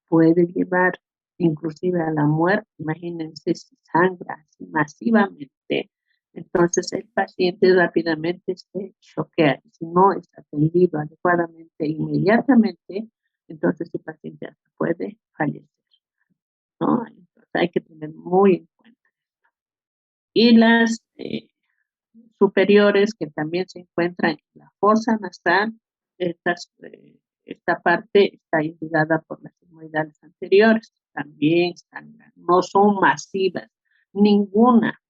puede llevar inclusive a la muerte. Imagínense si sangra así masivamente, entonces el paciente rápidamente se choquea. Si no es atendido adecuadamente inmediatamente, entonces el paciente hasta puede fallecer, ¿no? Entonces hay que tener muy en cuenta. Y las superiores que también se encuentran en la fosa nasal, esta parte está irrigada por las sigmoidales anteriores, también sangran, no son masivas, ninguna,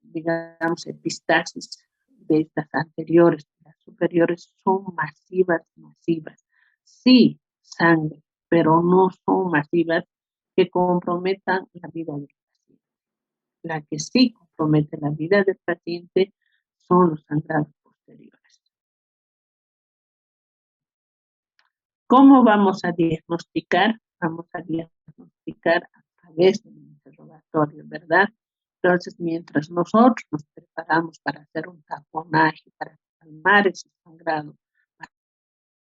digamos, epistaxis de estas anteriores, las superiores son masivas. Sí sangran, pero no son masivas que comprometan la vida del paciente. La que sí compromete la vida del paciente son los sangrados posteriores. ¿Cómo vamos a diagnosticar? Vamos a diagnosticar a través del interrogatorio, ¿verdad? Entonces, mientras nosotros nos preparamos para hacer un taponaje, para calmar ese sangrado,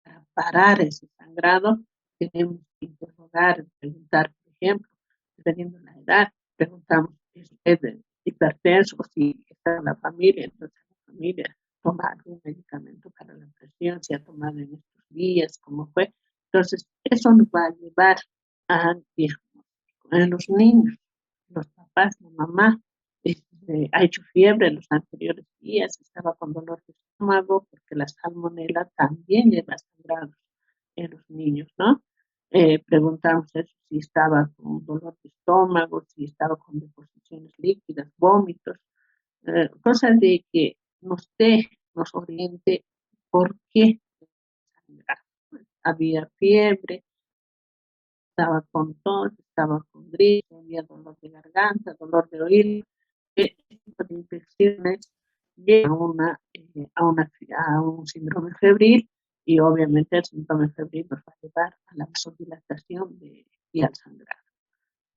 para parar ese sangrado, tenemos que interrogar, preguntar, por ejemplo, dependiendo de la edad, preguntamos, ¿es usted hipertenso? Si está en la familia, entonces la familia toma algún medicamento para la presión, si ha tomado en estos días, cómo fue. Entonces, eso nos va a llevar a diagnóstico. En los niños, los papás, la mamá, ha hecho fiebre en los anteriores días, estaba con dolor de estómago, porque la salmonela también lleva sangrados en los niños, ¿no? Preguntamos eso, si estaba con dolor de estómago, si estaba con deposiciones líquidas, vómitos, cosas de que nos oriente por qué sangraba. Había fiebre, estaba con tos, estaba con gripe, había dolor de garganta, dolor de oído. Este tipo de infecciones llevan a un síndrome febril y obviamente el síndrome febril nos va a llevar a la vasodilatación y al sangrado.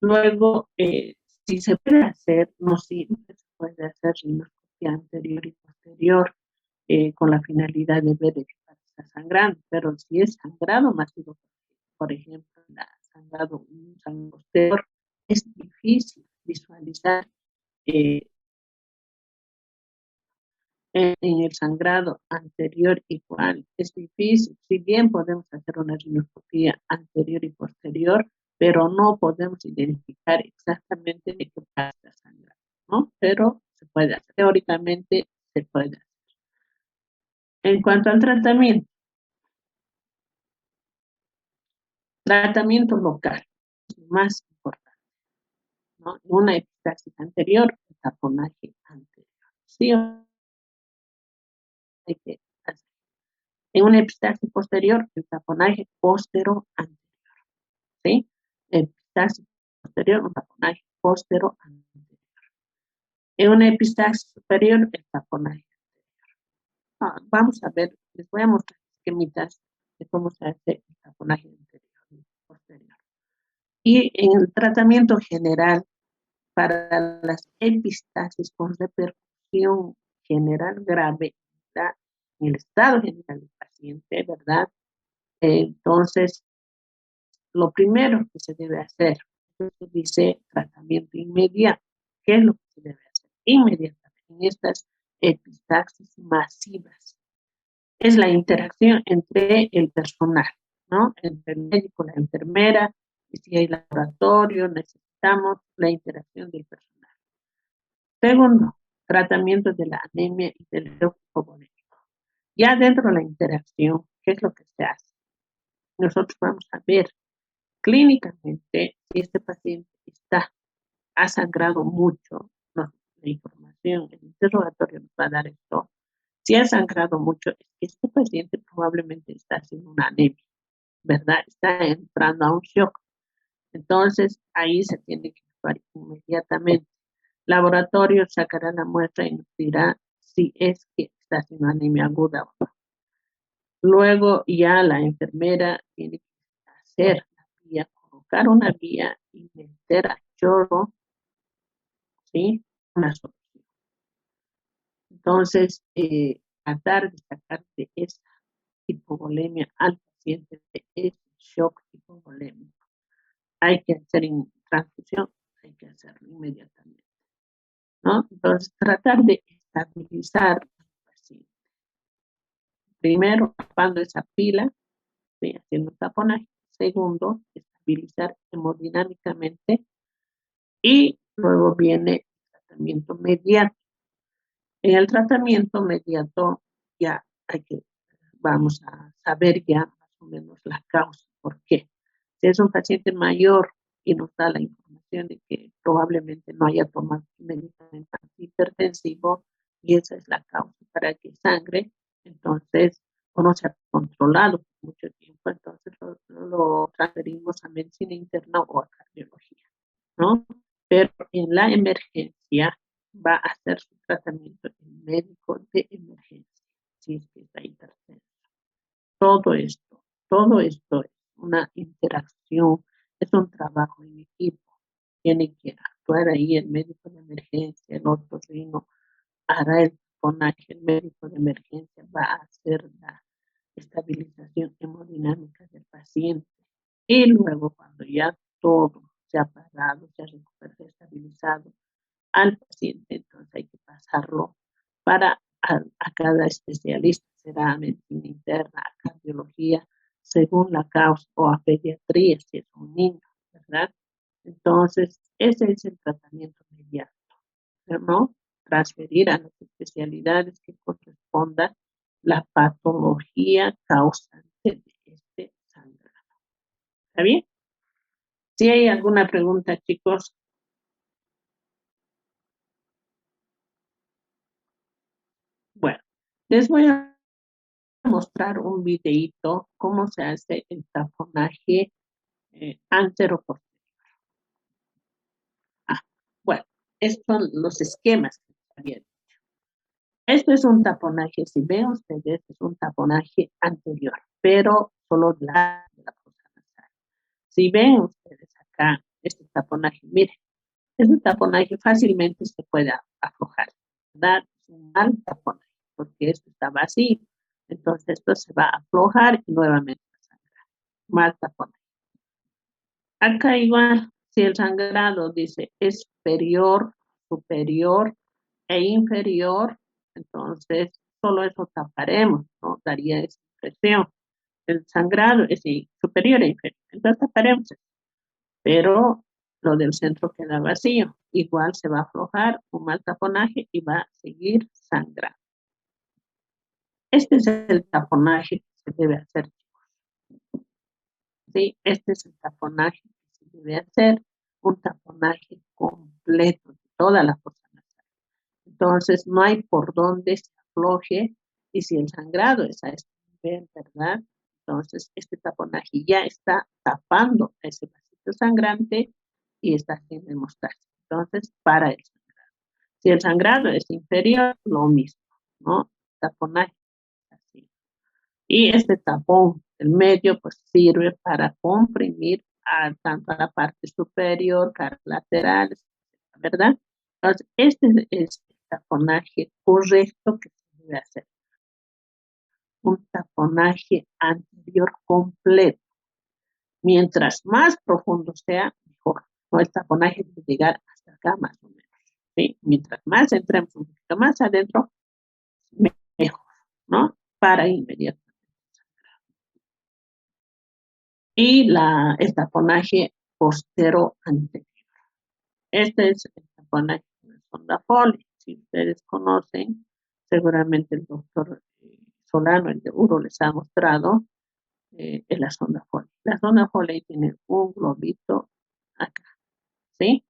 Luego, si se puede hacer, no siempre se puede hacer rinoscopia anterior y posterior con la finalidad de ver que está sangrando, pero si es sangrado masivo, por ejemplo, un sangrado posterior, es difícil visualizar eh, en el sangrado anterior igual. Es difícil, si bien podemos hacer una rinoscopía anterior y posterior, pero no podemos identificar exactamente de qué parte está sangrando, ¿no? Pero se puede hacer, teóricamente se puede hacer. En cuanto al tratamiento local, es lo más importante, ¿no? Una epistaxis anterior, el taponaje anterior. Sí, hay que hacer. En una epistaxis posterior, el taponaje postero anterior, ¿sí? Epistaxis posterior, un taponaje postero anterior. En una epistaxis superior, el taponaje anterior. Vamos a ver, les voy a mostrar esquemitas de cómo se hace el taponaje anterior y posterior. Y en el tratamiento general, para las epistaxis con repercusión general grave, ¿verdad? En el estado general del paciente, ¿verdad? Entonces, lo primero que se debe hacer, se dice tratamiento inmediato. ¿Qué es lo que se debe hacer? Inmediatamente en estas epistaxis masivas. Es la interacción entre el personal, ¿no? Entre el médico, la enfermera, y si hay laboratorio, necesitamos la interacción del personal. Segundo, tratamiento de la anemia y del leucovolémico. Ya dentro de la interacción, ¿qué es lo que se hace? Nosotros vamos a ver clínicamente si este paciente ha sangrado mucho, no, la información, el interrogatorio nos va a dar esto. Si ha sangrado mucho, es que este paciente probablemente está haciendo una anemia, ¿verdad? Está entrando a un shock. Entonces, ahí se tiene que actuar inmediatamente. Laboratorio sacará la muestra y nos dirá si es que está haciendo anemia aguda o no. Luego ya la enfermera tiene que hacer la vía, colocar una vía y meter a chorro, ¿sí? Una solución. Entonces, tratar de sacar de esa hipovolemia al paciente de ese shock hipovolémico. Hay que hacer transfusión, hay que hacerlo inmediatamente, ¿no? Entonces, tratar de estabilizar al paciente. Primero, tapando esa pila, ¿sí? Haciendo taponaje. Segundo, estabilizar hemodinámicamente. Y luego viene el tratamiento mediato. En el tratamiento mediato ya vamos a saber ya más o menos la causa. ¿Por qué? Si es un paciente mayor y nos da la información de que probablemente no haya tomado medicamento antihipertensivo y esa es la causa para que sangre, entonces, o no se ha controlado por mucho tiempo, entonces lo transferimos a medicina interna o a cardiología, ¿no? Pero en la emergencia va a hacer su tratamiento el médico de emergencia, si es que está hipertenso. Todo esto es una interacción, es un trabajo en equipo. Tiene que actuar ahí el médico de emergencia, el otorrino hará el taponaje, el médico de emergencia va a hacer la estabilización hemodinámica del paciente. Y luego, cuando ya todo se ha parado, se ha recuperado, se ha estabilizado al paciente, entonces hay que pasarlo a cada especialista, será medicina interna, a cardiología, según la causa, o a pediatría, si es un niño, ¿verdad? Entonces, ese es el tratamiento inmediato, ¿no? Transferir a las especialidades que corresponda la patología causante de este sangrado. ¿Está bien? Si hay alguna pregunta, chicos. Bueno, les voy a mostrar un videito cómo se hace el taponaje antero-posterior. Bueno, estos son los esquemas que les había dicho. Esto es un taponaje, si ven ustedes, es un taponaje anterior, pero solo de la fosa nasal. Si ven ustedes acá, este taponaje, miren, este taponaje fácilmente se puede aflojar, ¿verdad? Es un mal taponaje, porque esto está vacío. Entonces esto se va a aflojar y nuevamente va a sangrar. Más taponaje. Acá igual, si el sangrado dice es superior, superior e inferior, entonces solo eso taparemos, ¿no? Daría esa impresión. El sangrado es superior e inferior, entonces taparemos eso. Pero lo del centro queda vacío. Igual se va a aflojar un mal taponaje y va a seguir sangrando. Este es el taponaje que se debe hacer. ¿Sí? Este es el taponaje que se debe hacer, un taponaje completo de toda la fosa nasal. Entonces, no hay por dónde se afloje, y si el sangrado es a este nivel, ¿verdad? Entonces, este taponaje ya está tapando ese vasito sangrante y está haciendo hemostasis. Entonces, para el sangrado. Si el sangrado es inferior, lo mismo, ¿no? Taponaje así. Y este tapón, el medio, pues sirve para comprimir tanto a la parte superior, caras laterales, ¿verdad? Entonces, este es el taponaje correcto que se debe hacer. Un taponaje anterior completo. Mientras más profundo sea, mejor. No, el taponaje debe llegar hasta acá más o menos. ¿Sí? Mientras más entremos un poquito más adentro, mejor, ¿no? Para inmediatamente. Y el taponaje postero anterior. Este es el taponaje de sonda Foley. Si ustedes conocen, seguramente el doctor Solano, el de Uro, les ha mostrado la sonda Foley. La sonda Foley tiene un globito acá, ¿sí?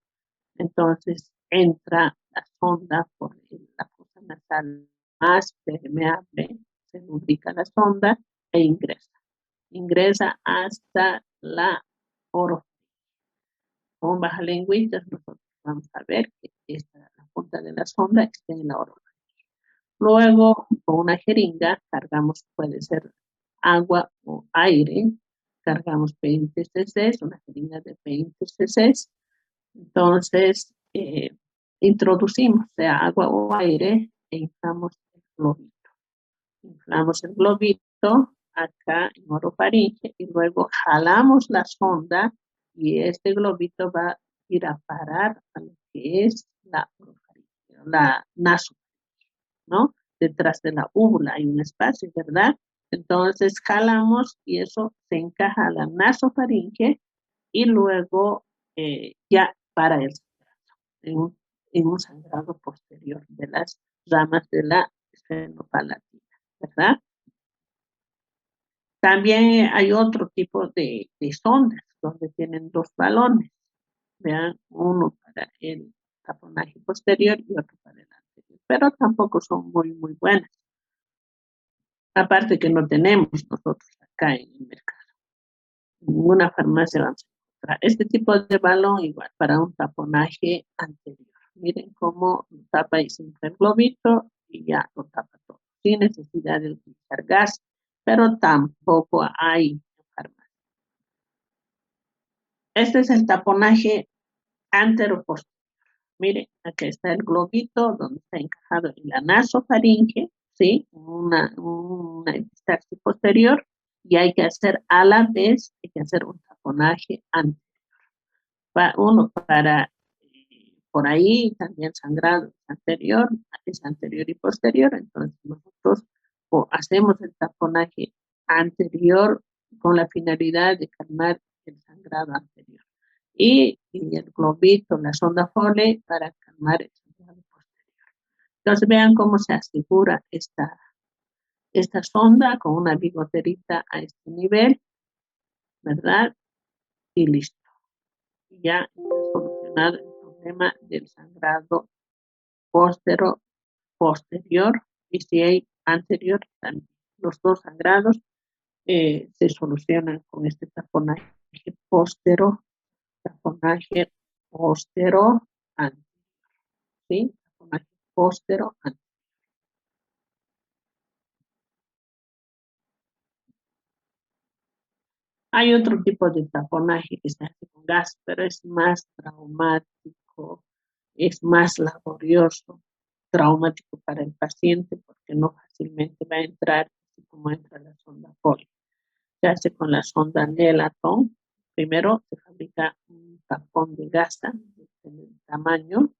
Entonces entra la sonda por la fosa nasal más permeable, se lubrica la sonda e ingresa. Ingresa hasta la orofaringe. Con baja lengüitas nosotros vamos a ver que la punta de la sonda está en la orofaringe. Luego, con una jeringa, cargamos, puede ser agua o aire, cargamos 20 cc, una jeringa de 20 cc. Entonces, introducimos sea agua o aire e inflamos el globito. Inflamos el globito acá en orofaringe y luego jalamos la sonda y este globito va a ir a parar a lo que es la orofaringe, la nasofaringe, ¿no? Detrás de la úvula hay un espacio, ¿verdad? Entonces jalamos y eso se encaja a la nasofaringe y luego ya para el sangrado, en un sangrado posterior de las ramas de la esfenopalatina, ¿verdad? También hay otro tipo de sondas donde tienen dos balones, vean, uno para el taponaje posterior y otro para el anterior, pero tampoco son muy buenas. Aparte que no tenemos nosotros acá en el mercado. En ninguna farmacia vamos a encontrar este tipo de balón igual para un taponaje anterior. Miren cómo lo tapa y se infla el globito y ya lo tapa todo, sin necesidad de utilizar gas, pero tampoco hay en farmacia. Este es el taponaje anteroposterior. Miren, acá está el globito donde está encajado en la nasofaringe, ¿sí? Una epistaxis posterior, y hay que hacer a la vez, hay que hacer un taponaje anterior. Uno para por ahí también sangrado anterior, es anterior y posterior, entonces nosotros hacemos el taponaje anterior con la finalidad de calmar el sangrado anterior. Y el globito, la sonda Foley para calmar el sangrado posterior. Entonces vean cómo se asegura esta sonda con una bigoterita a este nivel, ¿verdad? Y listo. Ya está solucionado el problema del sangrado posterior y si hay anterior también. Los dos sangrados se solucionan con este taponaje taponaje postero anterior, ¿sí? Taponaje postero anterior. Hay otro tipo de taponaje que se hace con gas, pero es más traumático, es más laborioso. traumático para el paciente porque no fácilmente va a entrar así como entra la sonda Foley. Se hace con la sonda Nelaton. Primero se fabrica un tapón de gasa del tamaño,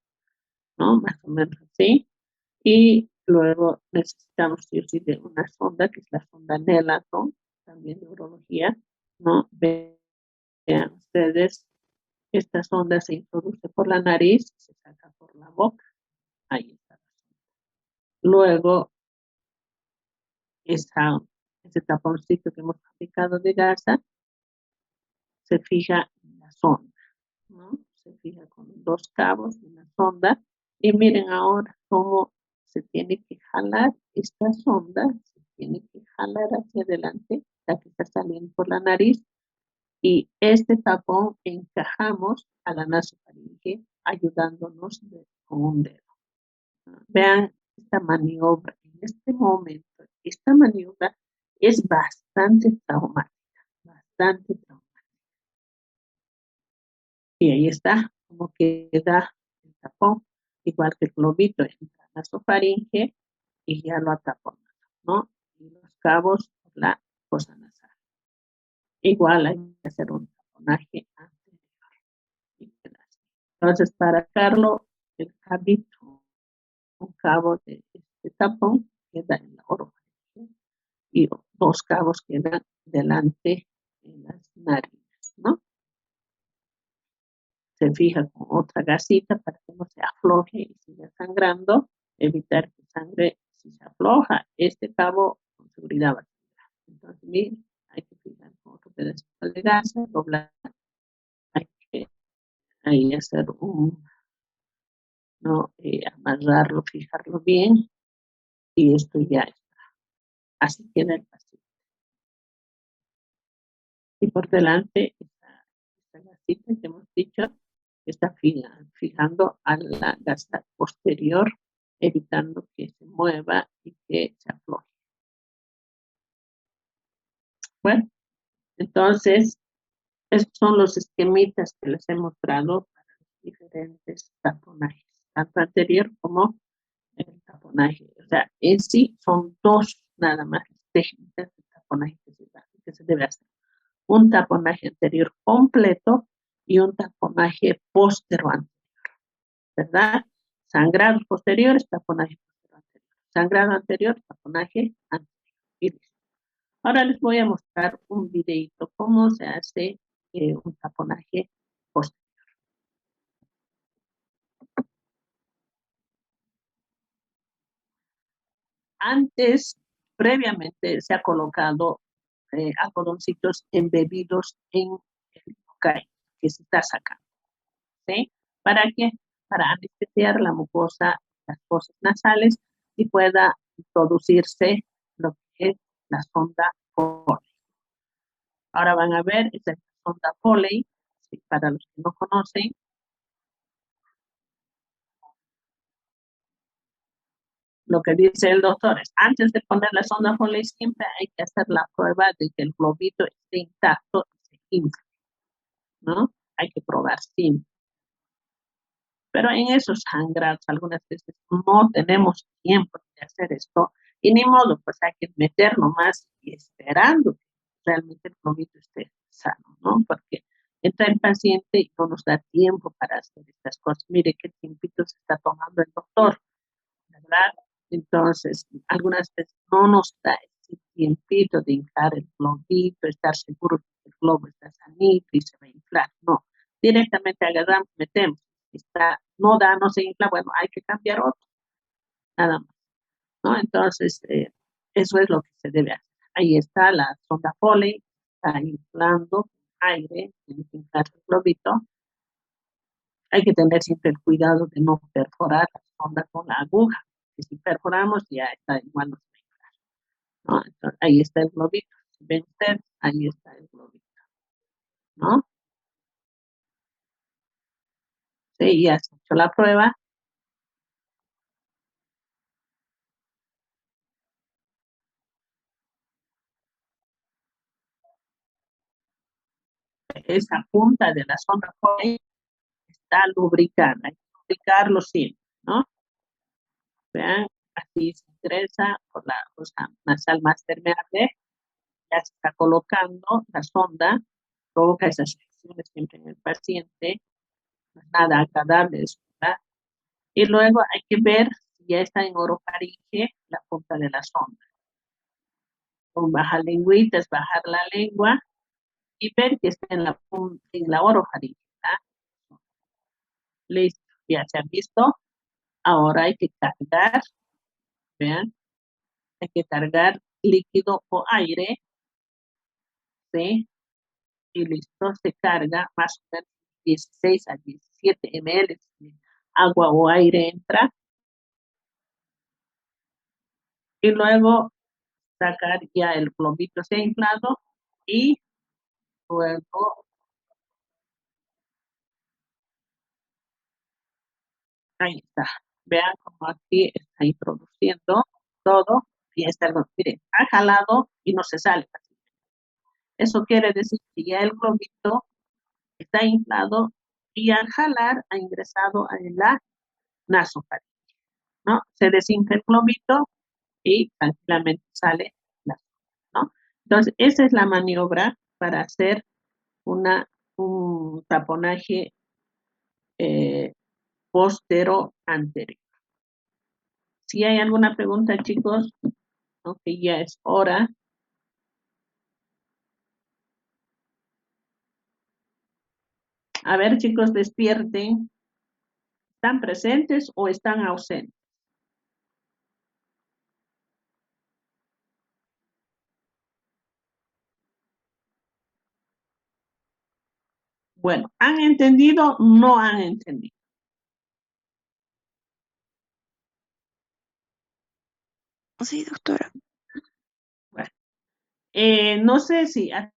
¿no? Más o menos así. Y luego necesitamos sí o sí de una sonda, que es la sonda Nelaton, también de urología, ¿no? Vean ustedes, esta sonda se introduce por la nariz, se saca por la boca. Ahí está. Luego, ese taponcito que hemos fabricado de gasa se fija en la sonda, ¿no? Se fija con dos cabos en la sonda. Y miren ahora cómo se tiene que jalar esta sonda, se tiene que jalar hacia adelante, la que está saliendo por la nariz. Y este tapón encajamos a la nasofaringe ayudándonos con un dedo. Vean esta maniobra en este momento. Esta maniobra es bastante traumática, bastante traumática. Y ahí está, como queda el tapón, igual que el globito entra en la nasofaringe y ya lo ataponado, ¿no? Y los cabos por la fosa nasal. Igual hay que hacer un taponaje anterior. Entonces, para sacarlo, el cabito, un cabo de este tapón queda en la orofaringe y dos cabos quedan delante en las narinas, ¿no? Se fija con otra gasita para que no se afloje y siga sangrando, evitar que sangre, si se afloja este cabo, con seguridad va a sangrar. Entonces, miren, hay que fijar con otro pedazo de gasa, doblar, hay que ahí hacer ¿no? Amarrarlo, fijarlo bien y esto ya está. Así queda el paciente. Y por delante esta gasita que hemos dicho está fijando a la gasa posterior, evitando que se mueva y que se afloje. Bueno, entonces, estos son los esquemitas que les he mostrado para los diferentes taponajes, tanto anterior como el taponaje. O sea, en sí son dos nada más técnicas de taponaje que se debe hacer. Un taponaje anterior completo y un taponaje posterior, ¿verdad? Sangrados posteriores, taponaje posterior anterior. Sangrado anterior, taponaje anterior. Y listo. Ahora les voy a mostrar un videito cómo se hace un taponaje posterior. Antes, previamente, se ha colocado algodoncitos embebidos en el cocaína que se está sacando, ¿sí? ¿Para qué? Para anestesiar la mucosa, las fosas nasales y pueda producirse lo que es la sonda Foley. Ahora van a ver, esta es la sonda Foley, ¿sí? Para los que no conocen. Lo que dice el doctor es, antes de poner la sonda Foley siempre hay que hacer la prueba de que el globito esté intacto y se infle, ¿no? Hay que probar siempre. Pero en esos sangrados algunas veces no tenemos tiempo de hacer esto y ni modo, pues hay que meter nomás y esperando que realmente el globito esté sano, ¿no? Porque entra el paciente y no nos da tiempo para hacer estas cosas. Mire qué tiempito se está tomando el doctor, ¿verdad? Entonces, algunas veces no nos da ese tiempito de inflar el globito, estar seguro que el globo está sanito y se va a inflar. No, directamente agarramos, metemos. Está, no da, no se infla, bueno, hay que cambiar otro, nada más, ¿no? Entonces, eso es lo que se debe hacer. Ahí está la sonda Foley, está inflando aire, tiene que inflar el globito. Hay que tener siempre el cuidado de no perforar la sonda con la aguja, que si perforamos ya está igual, ¿no? Entonces, ahí está el globito. Si ven ustedes, ahí está el globito, ¿no? Sí, ya se ha hecho la prueba. Esa punta de la sonda Foley está lubricada. Hay que lubricarlo siempre, ¿no? Vean, así se ingresa por la fosa nasal más permeable, ya se está colocando la sonda, provoca esas reacciones siempre en el paciente, no es nada agradable, ¿verdad? Y luego hay que ver si ya está en orofaringe la punta de la sonda. Con baja lengüita es bajar la lengua y ver que está en la orofaringe. Listo, ya se han visto. Ahora hay que cargar, vean, hay que cargar líquido o aire, ¿sí? Y listo, se carga más o menos 16 a 17 ml de agua o aire entra. Y luego sacar ya el globito se ha inflado y luego, ahí está. Vean como aquí está introduciendo todo y está, miren, ha jalado y no se sale. Eso quiere decir que ya el globito está inflado y al jalar ha ingresado en la nasofaringe, ¿no? Se desinfla el globito y tranquilamente sale la sonda, ¿no? Entonces, esa es la maniobra para hacer un taponaje postero anterior. Si hay alguna pregunta, chicos, aunque ya es hora. A ver, chicos, despierten. ¿Están presentes o están ausentes? Bueno, ¿han entendido? No han entendido. Sí, doctora. Bueno, no sé si a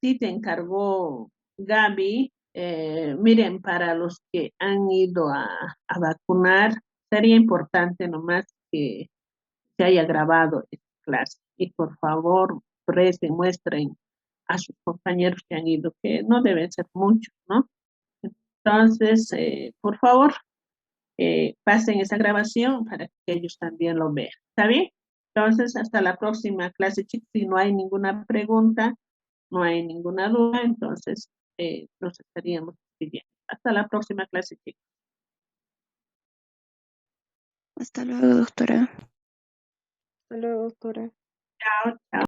ti te encargó Gaby. Miren, para los que han ido a vacunar, sería importante nomás que se haya grabado esta clase. Y por favor, muestren a sus compañeros que han ido, que no deben ser muchos, ¿no? Entonces, por favor, pasen esa grabación para que ellos también lo vean. ¿Está bien? Entonces, hasta la próxima clase, chicos. Si no hay ninguna pregunta, no hay ninguna duda, entonces nos estaríamos despidiendo. Hasta la próxima clase, chicos. Hasta luego, doctora. Hasta luego, doctora. Chao, chao.